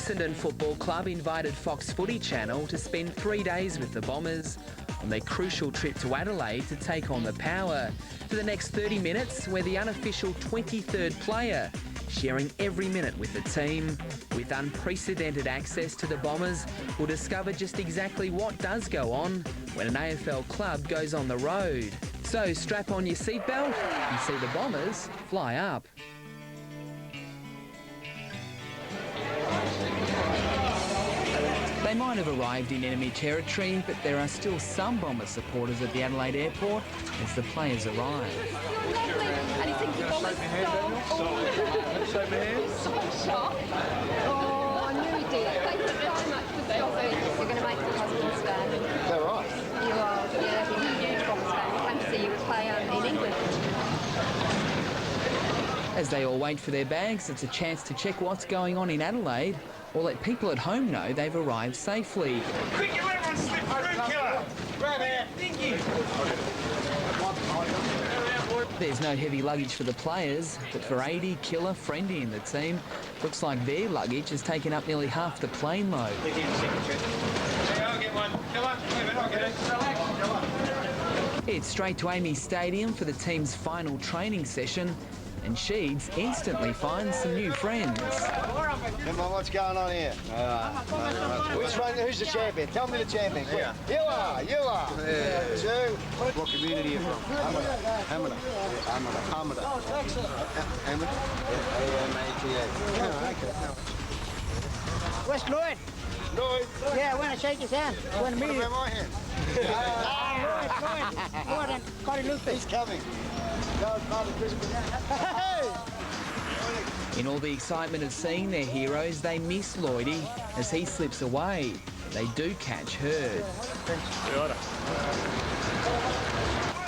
Essendon Football Club invited Fox Footy Channel to spend 3 days with the Bombers on their crucial trip to Adelaide to take on the Power. For the next 30 minutes, we're the unofficial 23rd player, sharing every minute with the team. With unprecedented access to the Bombers, we'll discover just exactly what does go on when an AFL club goes on the road. So strap on your seatbelt and see the Bombers fly up. They might have arrived in enemy territory, but there are still some Bomber supporters at the Adelaide airport as the players arrive. And he thinks the Bombers so shocked. Oh, I knew he did. Thank you so much for stopping. You're going to make the husband's fan. Is that right? You are, yeah, he's a huge Bombers fan. We came to see you play in England. As they all wait for their bags, it's a chance to check what's going on in Adelaide or let people at home know they've arrived safely. Quick, everyone slip through, killer! Grab out, thank you! There's no heavy luggage for the players, but for 80, Killer, Friendy and the team, looks like their luggage has taken up nearly half the plane load. I'll get one. Come on, I'll get it. It's straight to Amy's Stadium for the team's final training session, and Sheeds instantly finds some new friends. Come on, what's going on here? Who's the champion? Tell me the champion. Yeah. You are. Yeah. Two. What community are you from? Hamada. Oh, Texas. Hamada? A-M-A-T-A. Where's Lloyd? Lloyd? Yeah, I want to shake his hand. I want to meet him. What about my hand? Lloyd and Cody Luther. He's coming. In all the excitement of seeing their heroes, they miss Lloydie as he slips away. They do catch Hurd.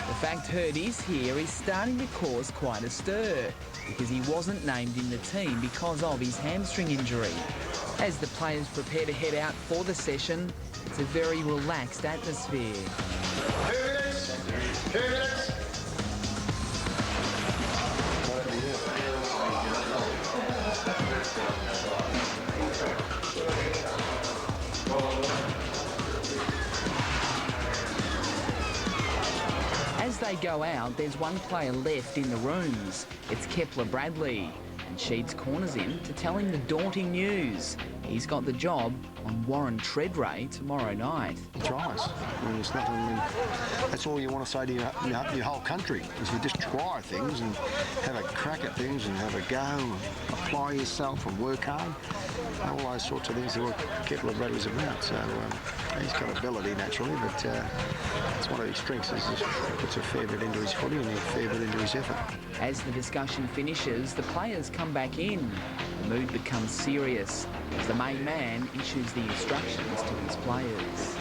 The fact Hurd is here is starting to cause quite a stir because he wasn't named in the team because of his hamstring injury. As the players prepare to head out for the session, it's a very relaxed atmosphere. 2 minutes. 2 minutes. As they go out, there's one player left in the rooms. It's Kepler Bradley, and Sheeds corners him to tell him the daunting news. He's got the job on Warren Treadray tomorrow night. Tries. I mean, it's nothing. I mean, that's all you want to say to your whole country is you just try things and have a crack at things and have a go, and apply yourself and work hard. All those sorts of things are what Kepler Bradley's about. So he's got ability naturally, but it's one of his strengths. Is he puts a fair bit into his footy and a fair bit into his effort. As the discussion finishes, the players come back in. The mood becomes serious as the main man issues the instructions to his players.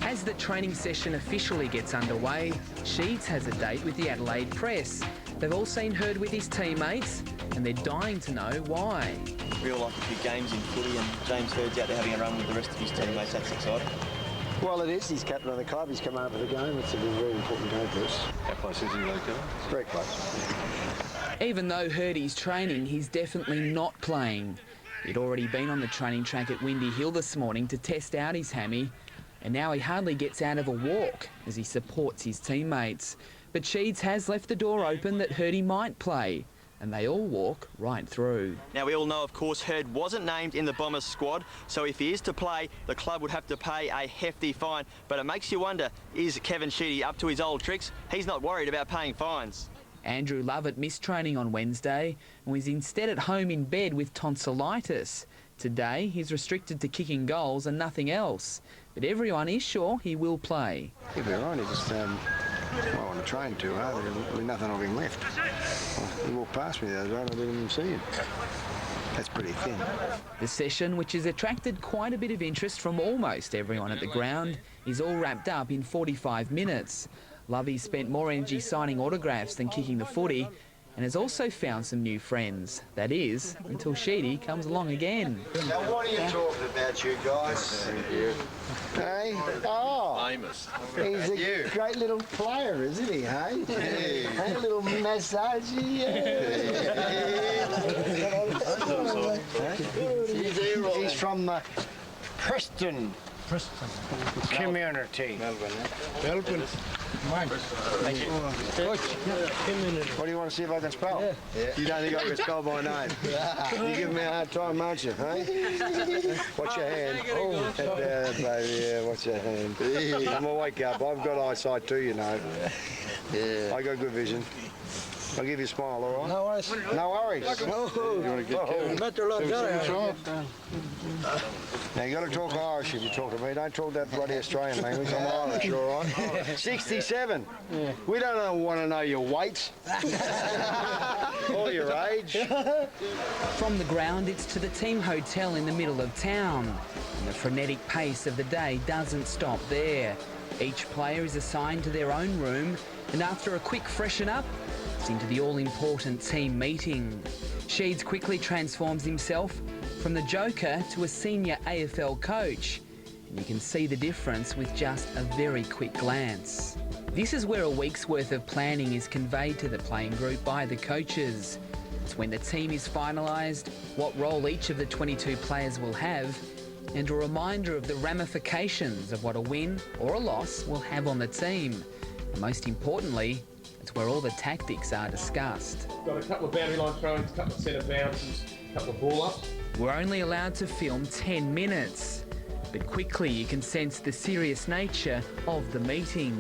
As the training session officially gets underway, Sheeds has a date with the Adelaide press. They've all seen Hurd with his teammates, and they're dying to know why. We all like a few games in footy, and James Hurd's out there having a run with the rest of his teammates. That's exciting. Well, it is. He's captain of the club. He's come over the game. It's a very important game for us. How close is he, Luca? It's very close. Even though Hurdy's training, he's definitely not playing. He'd already been on the training track at Windy Hill this morning to test out his hammy, and now he hardly gets out of a walk as he supports his teammates. But Sheeds has left the door open that Hurdy might play, and they all walk right through. Now, we all know, of course, Hurd wasn't named in the Bombers squad, so if he is to play, the club would have to pay a hefty fine. But it makes you wonder, is Kevin Sheedy up to his old tricks? He's not worried about paying fines. Andrew Lovett missed training on Wednesday and was instead at home in bed with tonsillitis. Today, he's restricted to kicking goals and nothing else. But everyone is sure he will play. He'll be all right. He just on the train too hard. There'll be nothing of him left. He walked past me the other day and I didn't even see him. That's pretty thin. The session, which has attracted quite a bit of interest from almost everyone at the ground, is all wrapped up in 45 minutes. Lovey spent more energy signing autographs than kicking the footy and has also found some new friends. That is, until Sheedy comes along again. Now, what are you talking about, you guys? Hey? Oh! famous. He's a great little player, isn't he, hey? Hey, a little massage. He's from Preston community. Melbourne. Mine. Thank you. What do you want to see if I can spell? Yeah. You don't think I can spell my name? You give me a hard time, won't you, hey? Watch your hand. Oh, baby, yeah, watch your hand. I'm gonna wake up. I've got eyesight too, you know. Yeah. I got good vision. I'll give you a smile, all right? No worries. No worries. You want to get Now, you got to talk Irish if you talk to me. Don't talk that bloody Australian language. I'm Irish, all right? 67. Yeah. We don't want to know your weight or your age. From the ground, it's to the team hotel in the middle of town. And the frenetic pace of the day doesn't stop there. Each player is assigned to their own room, and after a quick freshen up, it's into the all-important team meeting. Sheeds quickly transforms himself from the joker to a senior AFL coach. And you can see the difference with just a very quick glance. This is where a week's worth of planning is conveyed to the playing group by the coaches. It's when the team is finalised, what role each of the 22 players will have, and a reminder of the ramifications of what a win or a loss will have on the team. And most importantly, it's where all the tactics are discussed. Got a couple of boundary line throw-ins, a couple of centre bounces, a couple of ball-ups. We're only allowed to film 10 minutes, but quickly you can sense the serious nature of the meeting.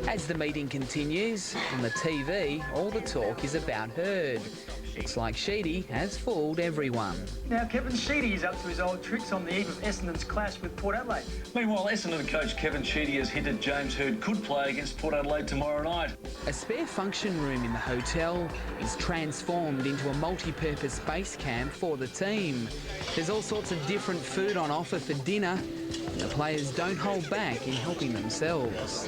As the meeting continues, on the TV, all the talk is about Hurd. Looks like Sheedy has fooled everyone. Now, Kevin Sheedy is up to his old tricks on the eve of Essendon's clash with Port Adelaide. Meanwhile, Essendon coach Kevin Sheedy has hinted James Hurd could play against Port Adelaide tomorrow night. A spare function room in the hotel is transformed into a multi-purpose base camp for the team. There's all sorts of different food on offer for dinner. The players don't hold back in helping themselves.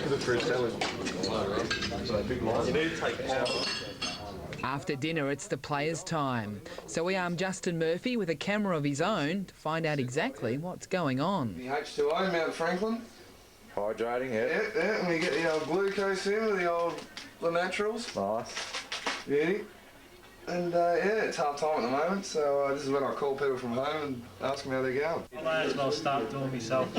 After dinner, it's the players' time. So we arm Justin Murphy with a camera of his own to find out exactly what's going on. The H2O, Mount Franklin. Hydrating, yeah. Yeah, and we get the old glucose in with the naturals. Nice. Beauty. And yeah, it's half time at the moment, so this is when I call people from home and ask them how they're going. I may as well start doing myself.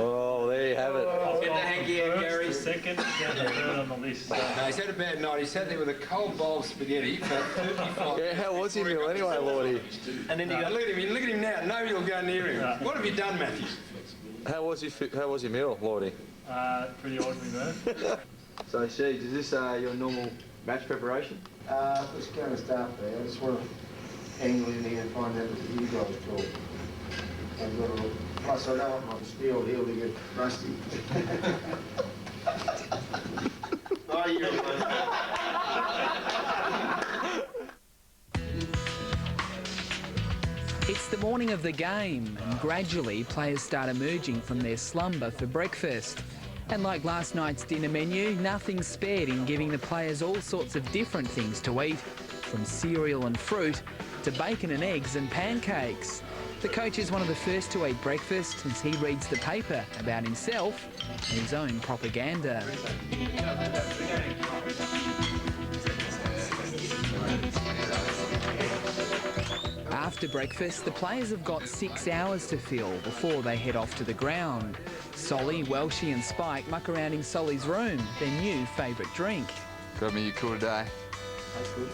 Oh, there you have it. Get the hanky out, Gary. Second, down the third on the list. No, he's had a bad night. He sat there with a cold bowl of spaghetti for 35 Yeah, how was he meal anyway, Lordy? And then look at him now. Nobody will go near him. What have you done, Matthew? How was your meal, Lordy? Pretty ordinary, man. So, Sheeds, is this your normal match preparation? It's going to start there. I just want to angle in here and find out what you guys call. Plus, I don't want my steel heel to get rusty. Oh, you're It's the morning of the game, and gradually players start emerging from their slumber for breakfast. And like last night's dinner menu, nothing's spared in giving the players all sorts of different things to eat, from cereal and fruit to bacon and eggs and pancakes. The coach is one of the first to eat breakfast as he reads the paper about himself and his own propaganda. After breakfast, the players have got 6 hours to fill before they head off to the ground. Solly, Welshie and Spike muck around in Solly's room, their new favourite drink. Got me a cool today.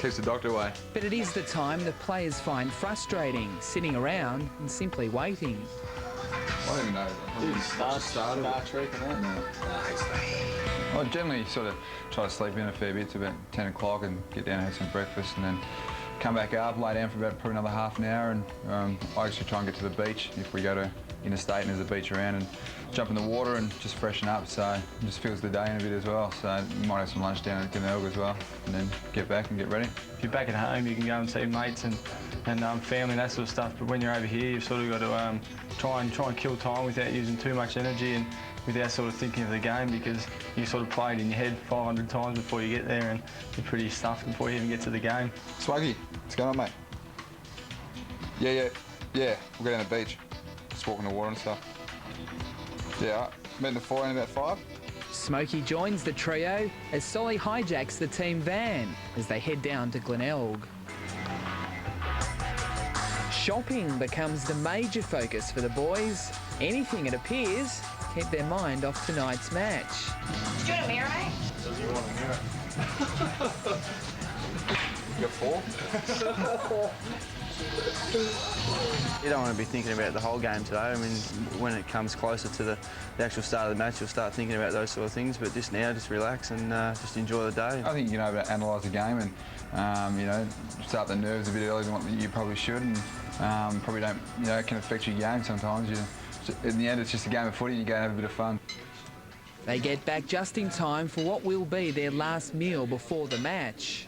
Keeps the doctor away. But it is the time the players find frustrating, sitting around and simply waiting. I don't even know. Star Trek and that? No. I generally sort of try to sleep in a fair bit to about 10 o'clock and get down and have some breakfast and then come back up, lay down for about probably another half an hour, and I actually try and get to the beach if we go to interstate and there's a beach around, and jump in the water and just freshen up, so it just fills the day in a bit as well. So you might have some lunch down at Glenelg as well, and then get back and get ready. If you're back at home, you can go and see mates and family and that sort of stuff, but when you're over here, you've sort of got to try and kill time without using too much energy, and without sort of thinking of the game, because you sort of play it in your head 500 times before you get there, and you're pretty stuffed before you even get to the game. Swaggy, what's going on, mate? Yeah, we'll go down the beach. Just walk in the water and stuff. Yeah, all right. Meeting the 4 in about 5. Smokey joins the trio as Solly hijacks the team van as they head down to Glenelg. Shopping becomes the major focus for the boys. Anything, it appears, to keep their mind off tonight's match. Did you get a mirror, mate? Does he want a mirror? You got 4? You don't want to be thinking about the whole game today. I mean, when it comes closer to the actual start of the match, you'll start thinking about those sort of things. But just now, just relax and just enjoy the day. I think you know about analyse the game and you know, start the nerves a bit earlier than what you probably should, and probably don't, you know, it can affect your game sometimes. In the end, it's just a game of footy and you go and have a bit of fun. They get back just in time for what will be their last meal before the match.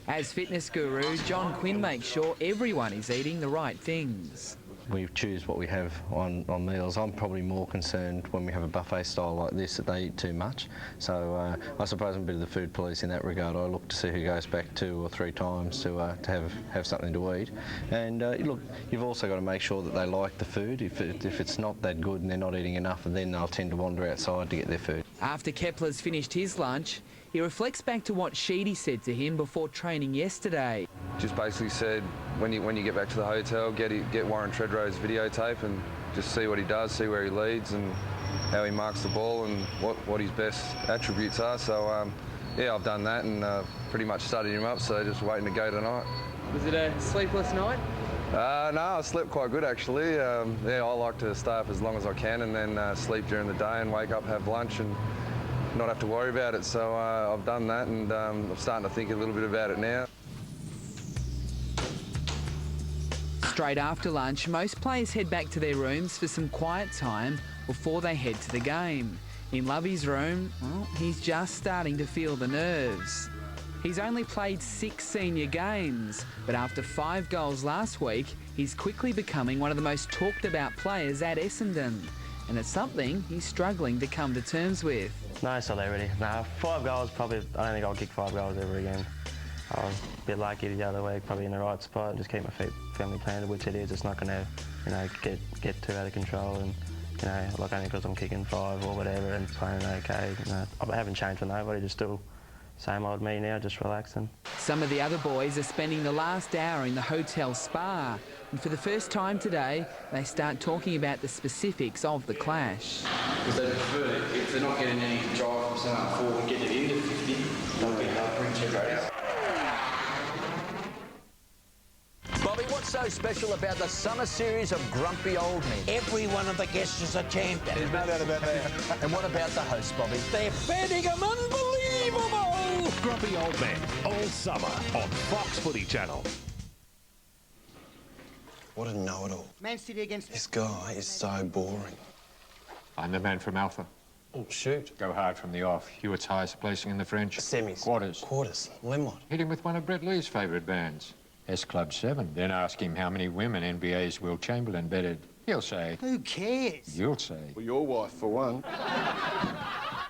As fitness guru, John Quinn makes sure everyone is eating the right things. We choose what we have on meals. I'm probably more concerned when we have a buffet style like this that they eat too much. So I suppose I'm a bit of the food police in that regard. I look to see who goes back 2 or 3 times to have something to eat. And look, you've also got to make sure that they like the food. If it's not that good and they're not eating enough, then they'll tend to wander outside to get their food. After Kepler's finished his lunch, he reflects back to what Sheedy said to him before training yesterday. Just basically said, when you get back to the hotel, get Warren Treadrow's videotape and just see what he does, see where he leads and how he marks the ball and what his best attributes are. So, yeah, I've done that and pretty much studied him up, so just waiting to go tonight. Was it a sleepless night? No, I slept quite good actually. Yeah, I like to stay up as long as I can and then sleep during the day and wake up, have lunch and not have to worry about it. So I've done that and I'm starting to think a little bit about it now. Straight after lunch, most players head back to their rooms for some quiet time before they head to the game. In Lovey's room, well, he's just starting to feel the nerves. He's only played 6 senior games, but after 5 goals last week, he's quickly becoming one of the most talked about players at Essendon. And it's something he's struggling to come to terms with. No, it's not there really. No, 5 goals probably, I don't think I'll kick 5 goals ever again. I was a bit lucky the other week, probably in the right spot and just keep my feet firmly planted, which it is. It's not going to, you know, get too out of control and, you know, like only because I'm kicking 5 or whatever and playing okay. You know, I haven't changed for nobody, just still same old me now, just relaxing. Some of the other boys are spending the last hour in the hotel spa, and for the first time today, they start talking about the specifics of the clash. Because they prefer, if they're not getting any drive from centre forward and get it into 50, they'll bring 2 out. Bobby, what's so special about the summer series of grumpy old men? Every one of the guests is a champion. There's no doubt about that. And what about the host, Bobby? They're betting them unbelievable! Grumpy Old Men, all summer on Fox Footy Channel. What a know-it-all. Man City against... This guy is so boring. I'm the man from Alpha. Oh, shoot. Go hard from the off. Hewitt's highest placing in the French. Semis. Quarters. Quarters. Then what? Hit him with one of Brett Lee's favourite bands. S Club 7. Then ask him how many women NBA's Will Chamberlain betted. He'll say... Who cares? You'll say... Well, your wife, for one.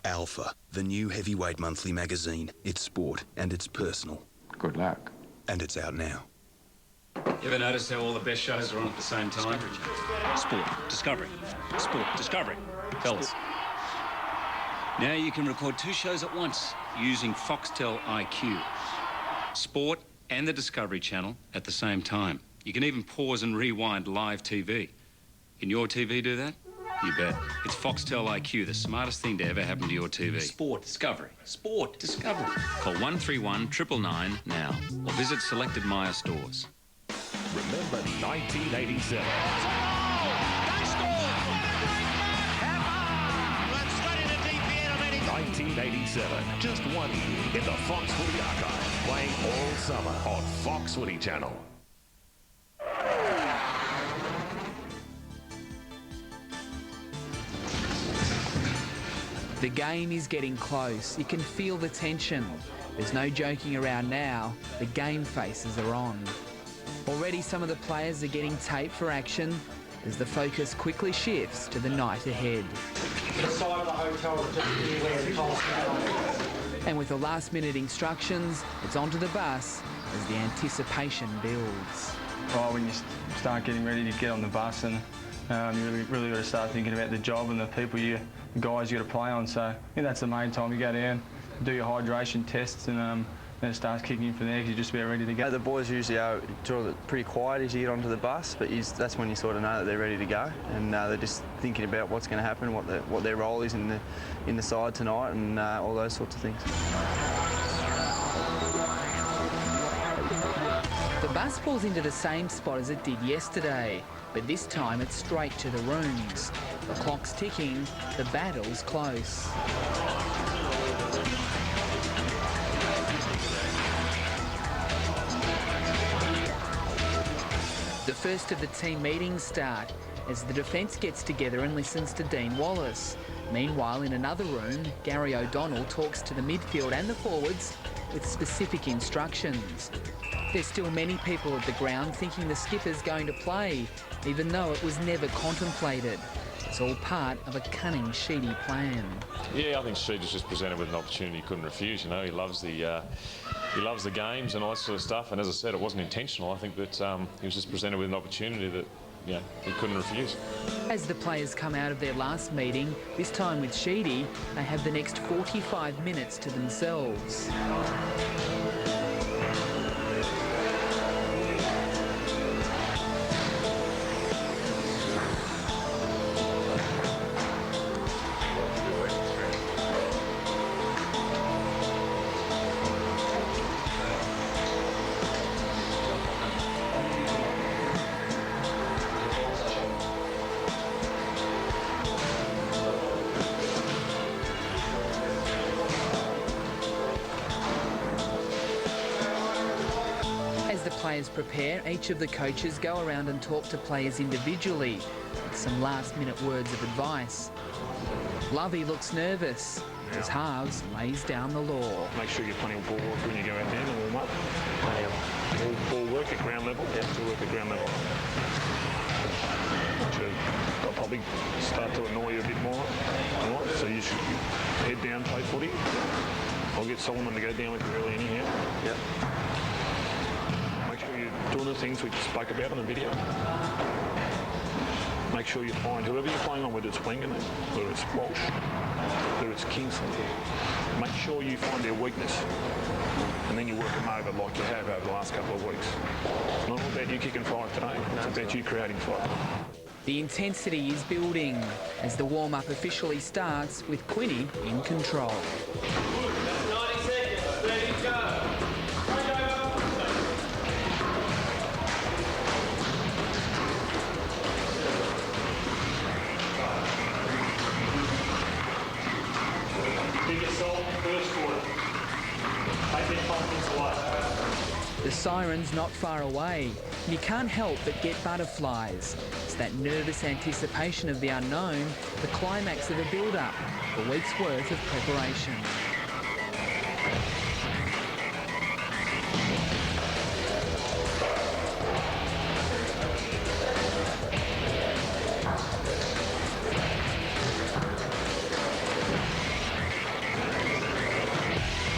Alpha, the new heavyweight monthly magazine. It's sport and it's personal. Good luck. And it's out now. You ever notice how all the best shows are on at the same time? Sport, Discovery. Sport, Discovery. Fellas. Now you can record 2 shows at once using Foxtel IQ. Sport and the Discovery Channel at the same time. You can even pause and rewind live TV. Can your TV do that? You bet. It's Foxtel IQ, the smartest thing to ever happen to your TV. Sport Discovery. Sport Discovery. Call 131 999 now or visit selected Myer stores. Remember 1987. 1987. Just 1 year in the Fox Footy archive, playing all summer on Fox Footy Channel. The game is getting close. You can feel the tension. There's no joking around now. The game faces are on. Already some of the players are getting taped for action. as the focus quickly shifts to the night ahead. The side of the hotel is just near where the cost. And with the last-minute instructions, it's onto the bus as the anticipation builds. Oh, when you start getting ready to get on the bus, and you really got to start thinking about the job and the people the guys you got to play on. So I think that's the main time. You go down, do your hydration tests, and then it starts kicking in from there because you're just about ready to go. The boys usually are sort of pretty quiet as you get onto the bus, but that's when you sort of know that they're ready to go, and they're just thinking about what's going to happen, what their role is in the side tonight, and all those sorts of things. The bus pulls into the same spot as it did yesterday, but this time it's straight to the rooms. The clock's ticking, the battle's close. The first of the team meetings start as the defence gets together and listens to Dean Wallace. Meanwhile, in another room, Gary O'Donnell talks to the midfield and the forwards with specific instructions. There's still many people at the ground thinking the skipper's going to play, even though it was never contemplated. It's all part of a cunning Sheedy plan. Yeah, I think Sheedy was just presented with an opportunity he couldn't refuse. You know, he loves the games and all that sort of stuff. And as I said, it wasn't intentional. I think that he was just presented with an opportunity that, you know, he couldn't refuse. As the players come out of their last meeting, this time with Sheedy, they have the next 45 minutes to themselves. Players prepare, each of the coaches go around and talk to players individually with some last-minute words of advice. Lovey looks nervous as Halves lays down the law. Make sure you get plenty of ball work when you go out there and warm up. Plenty of ball work at ground level. Yeah, to work at ground level. I'll probably start to annoy you a bit more. Right? So you should head down, play footy. I'll get Solomon to go down with you early anyhow. Yep. Doing the things we spoke about on the video. Make sure you find whoever you're playing on, whether it's Wengan, whether it's Walsh, whether it's Kingston, make sure you find their weakness and then you work them over like you have over the last couple of weeks. It's not all about you kicking five today, it's about you creating five. The intensity is building as the warm-up officially starts with Quinny in control. 90 seconds, ready to go. The siren's not far away, and you can't help but get butterflies. It's that nervous anticipation of the unknown, the climax of a build-up, a week's worth of preparation.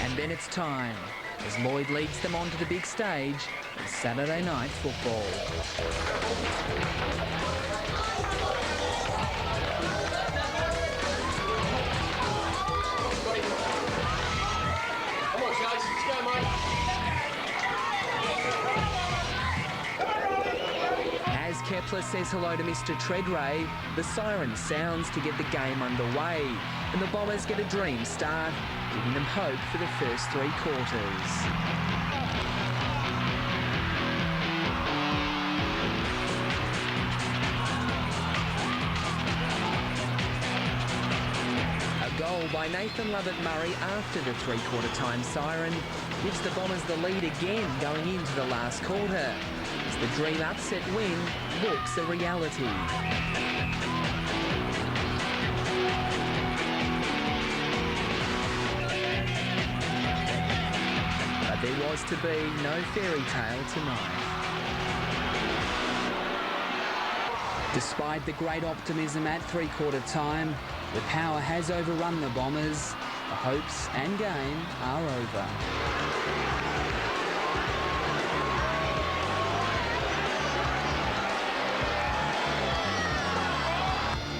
And then it's time, as Lloyd leads them onto the big stage in Saturday night football. Come on, Chase, let's go, mate. As Kepler says hello to Mr. Treadray, the siren sounds to get the game underway, and the Bombers get a dream start, giving them hope for the first three quarters. A goal by Nathan Lovett-Murray after the three-quarter time siren gives the Bombers the lead again going into the last quarter, as the dream upset win looks a reality. There was to be no fairy tale tonight. Despite the great optimism at three-quarter time, the power has overrun the Bombers. The hopes and game are over.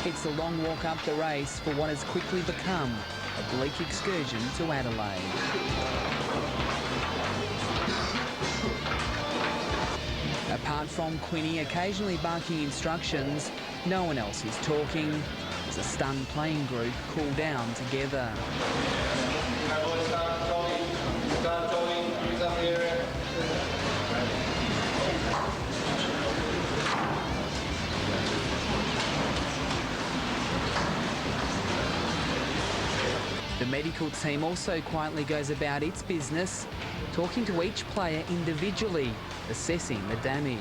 It's a long walk up the race for what has quickly become a bleak excursion to Adelaide. Apart from Quinny occasionally barking instructions, no one else is talking as a stunned playing group cool down together. The medical team also quietly goes about its business, talking to each player individually, assessing the damage.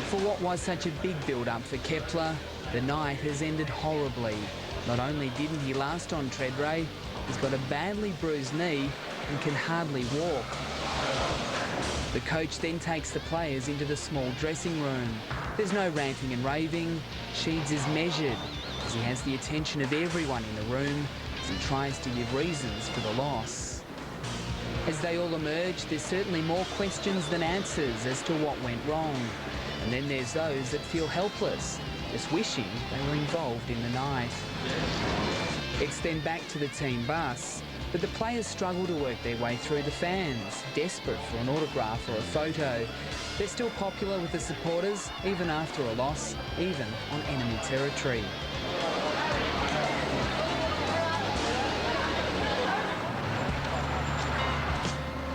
For what was such a big build-up for Kepler, the night has ended horribly. Not only didn't he last on Treadray, he's got a badly bruised knee and can hardly walk. The coach then takes the players into the small dressing room. There's no ranting and raving. Sheeds is measured as he has the attention of everyone in the room as he tries to give reasons for the loss. As they all emerge, there's certainly more questions than answers as to what went wrong. And then there's those that feel helpless, just wishing they were involved in the night. It's then back to the team bus, but the players struggle to work their way through the fans, desperate for an autograph or a photo. They're still popular with the supporters, even after a loss, even on enemy territory.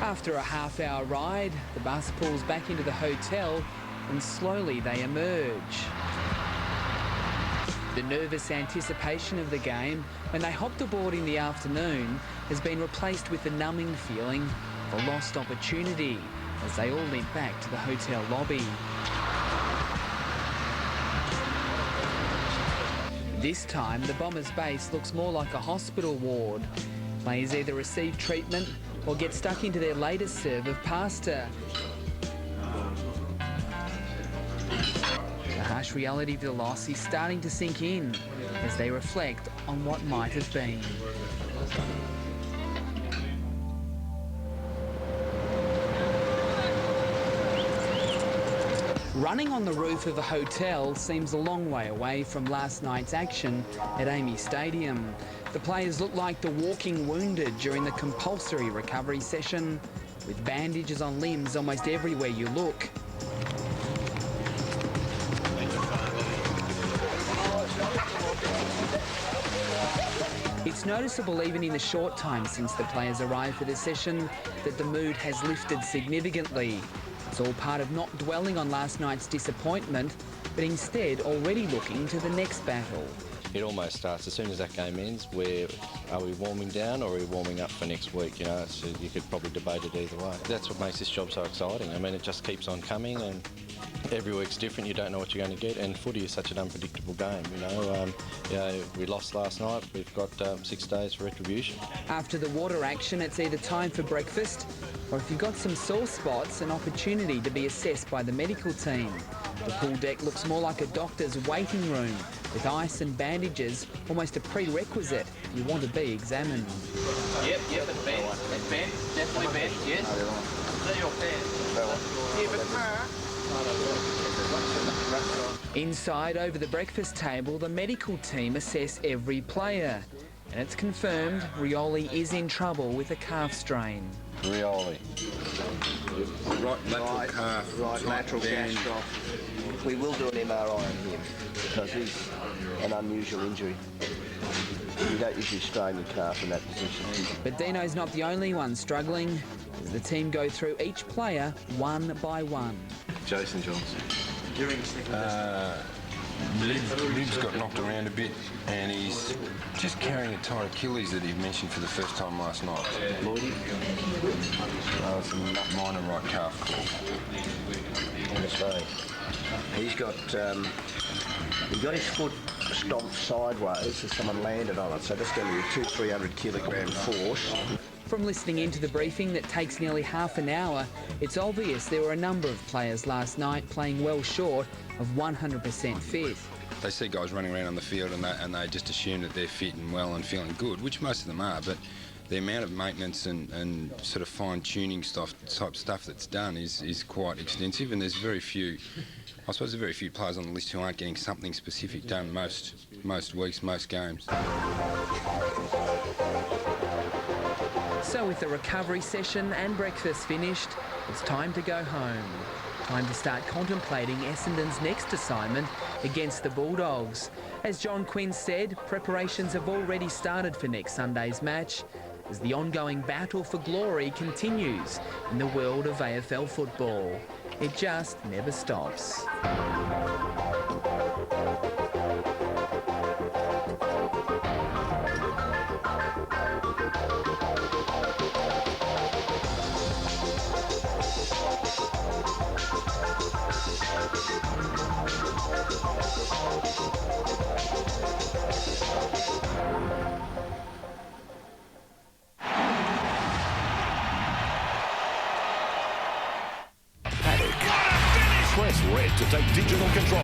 After a half-hour ride, the bus pulls back into the hotel and slowly they emerge. The nervous anticipation of the game when they hopped aboard in the afternoon has been replaced with the numbing feeling of a lost opportunity as they all limp back to the hotel lobby. This time, the Bombers base looks more like a hospital ward. Players either receive treatment or get stuck into their latest serve of pasta. The harsh reality of the loss is starting to sink in as they reflect on what might have been. Running on the roof of a hotel seems a long way away from last night's action at Amy Stadium. The players look like the walking wounded during the compulsory recovery session, with bandages on limbs almost everywhere you look. It's noticeable even in the short time since the players arrived for the session that the mood has lifted significantly. It's all part of not dwelling on last night's disappointment, but instead already looking to the next battle. It almost starts as soon as that game ends. Are we warming down or are we warming up for next week? You know, so you could probably debate it either way. That's what makes this job so exciting. I mean, it just keeps on coming, and every week's different. You don't know what you're going to get, and footy is such an unpredictable game. You know, we lost last night. We've got 6 days for retribution. After the water action, it's either time for breakfast, or if you've got some sore spots, an opportunity to be assessed by the medical team. The pool deck looks more like a doctor's waiting room, with ice and bandages almost a prerequisite if you want to be examined. Yep, it's bent. It's bent. Definitely bent, yes. They're your pants. Yeah, but Inside, over the breakfast table, the medical team assess every player. And it's confirmed Rioli is in trouble with a calf strain. Rioli. Right lateral calf. Right lateral calf. We will do an MRI on him because he's an unusual injury. You don't usually strain your calf in that position. But Dino's not the only one struggling, as the team go through each player one by one. Jason Johnson. Lib's got knocked around a bit and he's just carrying a tight Achilles that he mentioned for the first time last night. Lloydie? It's a minor right calf call. in Australia. He's got he got his foot stomped sideways as someone landed on it, so that's going to be a 200-300 kilogram force. From listening into the briefing that takes nearly half an hour, it's obvious there were a number of players last night playing well short of 100% fit. They see guys running around on the field and they just assume that they're fit and well and feeling good, which most of them are, but the amount of maintenance and sort of fine-tuning type stuff that's done is quite extensive, and there's very few, I suppose there's very few players on the list who aren't getting something specific done most weeks, most games. So with the recovery session and breakfast finished, it's time to go home. Time to start contemplating Essendon's next assignment against the Bulldogs. As John Quinn said, preparations have already started for next Sunday's match as the ongoing battle for glory continues in the world of AFL football. It just never stops. Press red to take digital control.